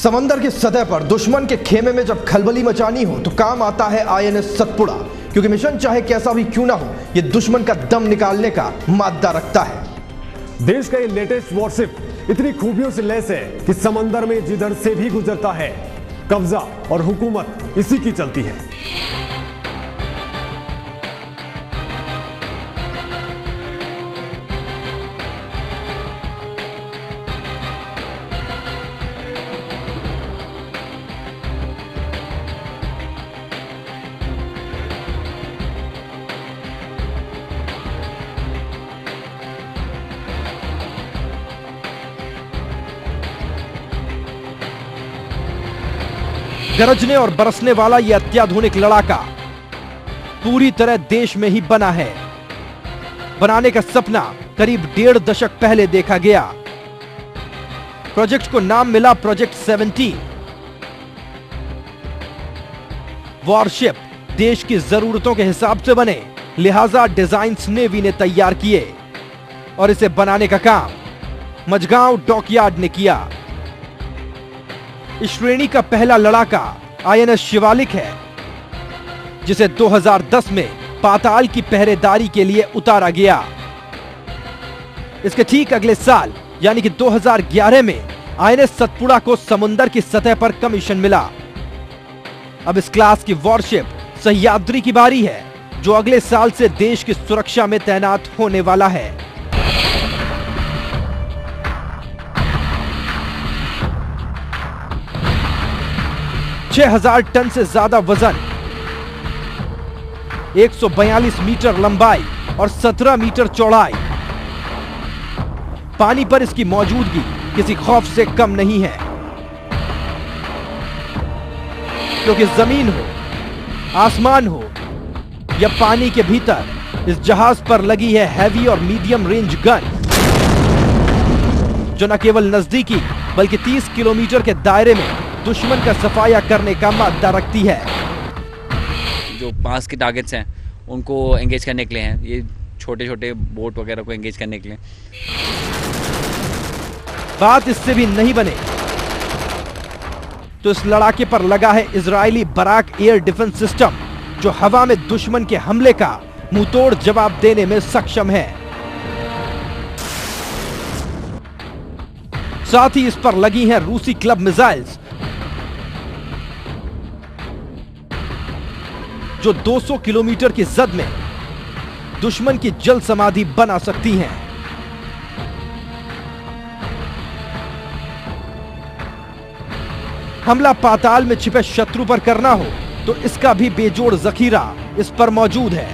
समंदर की सतह पर दुश्मन के खेमे में जब खलबली मचानी हो तो काम आता है आईएनएस सतपुड़ा, क्योंकि मिशन चाहे कैसा भी क्यों ना हो, ये दुश्मन का दम निकालने का मादा रखता है। देश का ये लेटेस्ट वॉरशिप इतनी खूबियों से लैस है कि समंदर में जिधर से भी गुजरता है, कब्जा और हुकूमत इसी की चलती है। गरजने और बरसने वाला यह अत्याधुनिक लड़ाका पूरी तरह देश में ही बना है। बनाने का सपना करीब 1.5 दशक पहले देखा गया। प्रोजेक्ट को नाम मिला प्रोजेक्ट 17। वॉरशिप देश की जरूरतों के हिसाब से बने, लिहाजा डिजाइन्स नेवी ने तैयार किए और इसे बनाने का काम मझगांव डॉकयार्ड ने किया। इस श्रेणी का पहला लड़ाका आईएनएस शिवालिक है, जिसे 2010 में पाताल की पहरेदारी के लिए उतारा गया। इसके ठीक अगले साल यानी कि 2011 में आईएनएस सतपुड़ा को समुद्र की सतह पर कमीशन मिला। अब इस क्लास की वॉरशिप सह्याद्री की बारी है, जो अगले साल से देश की सुरक्षा में तैनात होने वाला है। छह 6000 टन से ज्यादा वजन, 142 मीटर लंबाई और 17 मीटर चौड़ाई। पानी पर इसकी मौजूदगी किसी खौफ से कम नहीं है, क्योंकि जमीन हो, आसमान हो या पानी के भीतर, इस जहाज पर लगी है हैवी और मीडियम रेंज गन, जो न केवल नजदीकी बल्कि 30 किलोमीटर के दायरे में दुश्मन का सफाया करने का मादा रखती है। जो पास के टारगेट्स हैं उनको एंगेज करने के लिए हैं, ये छोटे छोटे बोट वगैरह को एंगेज करने के लिए। बात इससे भी नहीं बने तो इस लड़ाके पर लगा है Israeli Barak air defence system, जो हवा में दुश्मन के हमले का मुंहतोड़ जवाब देने में सक्षम है। साथ ही इस पर लगी हैं रूसी क्लब मिसाइल्स, जो 200 किलोमीटर की जद में दुश्मन की जल समाधि बना सकती हैं। हमला पाताल में छिपे शत्रु पर करना हो तो इसका भी बेजोड़ जखीरा इस पर मौजूद है।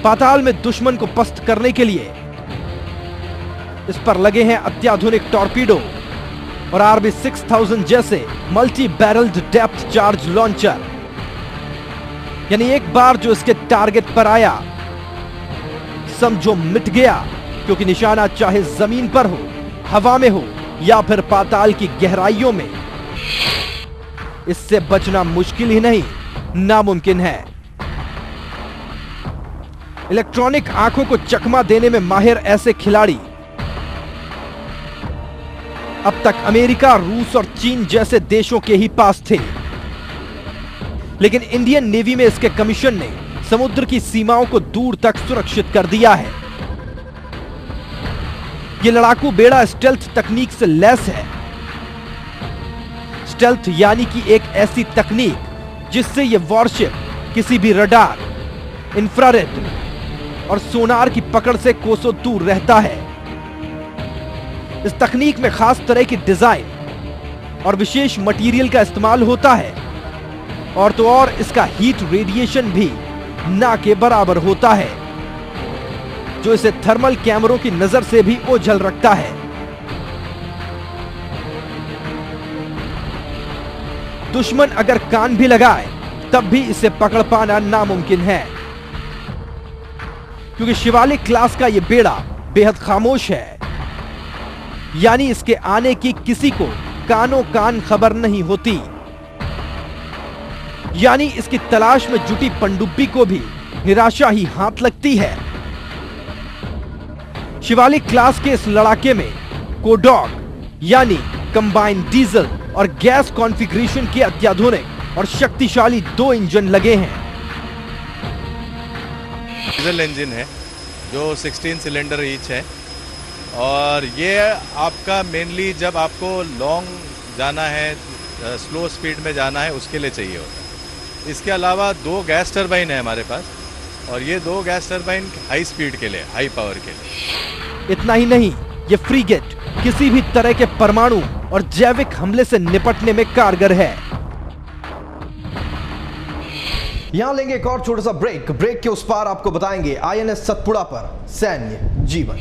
पाताल में दुश्मन को पस्त करने के लिए इस पर लगे हैं अत्याधुनिक टॉर्पीडो और आरबी 6000 जैसे multi barrelled depth charge launcher. यानी एक बार जो इसके टारगेट पर आया, समझो मिट गया, क्योंकि निशाना चाहे जमीन पर हो, हवा में हो या फिर पाताल की गहराइयों में, इससे बचना मुश्किल ही नहीं, नामुमकिन है। इलेक्ट्रॉनिक आंखों को चकमा देने में माहिर ऐसे खिलाड़ी अब तक अमेरिका, रूस और चीन जैसे देशों के ही पास थे, लेकिन इंडियन नेवी में इसके कमीशन ने समुद्र की सीमाओं को दूर तक सुरक्षित कर दिया है। यह लड़ाकू बेड़ा स्टेल्थ तकनीक से लैस है। स्टेल्थ यानी कि एक ऐसी तकनीक जिससे यह वॉरशिप किसी भी रडार, इंफ्रारेड और सोनार की पकड़ से कोसों दूर रहता है। इस तकनीक में खास तरह की डिजाइन और विशेष मटेरियल का इस्तेमाल होता है, और तो और इसका हीट रेडिएशन भी ना के बराबर होता है, जो इसे थर्मल कैमरों की नजर से भी ओझल रखता है। दुश्मन अगर कान भी लगाए तब भी इसे पकड़ पाना नामुमकिन है, क्योंकि शिवालिक क्लास का यह बेड़ा बेहद खामोश है। यानी इसके आने की किसी को कानों कान खबर नहीं होती। यानी इसकी तलाश में जुटी पनडुब्बी को भी निराशा ही हाथ लगती है। शिवालिक क्लास के इस लड़ाके में कोडॉग, यानी कंबाइंड डीजल और गैस कॉन्फ़िगरेशन के अत्याधुनिक और शक्तिशाली 2 इंजन लगे हैं। डीजल इंजन है जो 16 सिलेंडर ईच है और ये आपका मेनली जब आपको लॉन्ग जाना है, स्लो स्पीड में जाना है, उसके लिए चाहिए होता है। इसके अलावा 2 गैस टरबाइन है हमारे पास और ये 2 गैस टरबाइन हाई स्पीड के लिए, हाई पावर के लिए। इतना ही नहीं, ये फ्रीगेट किसी भी तरह के परमाणु और जैविक हमले से निपटने में कारगर है। यहां लेंगे एक और छोटा सा ब्रेक के उस पार आपको बताएंगे INS सतपुड़ा पर सैन्य जीवन।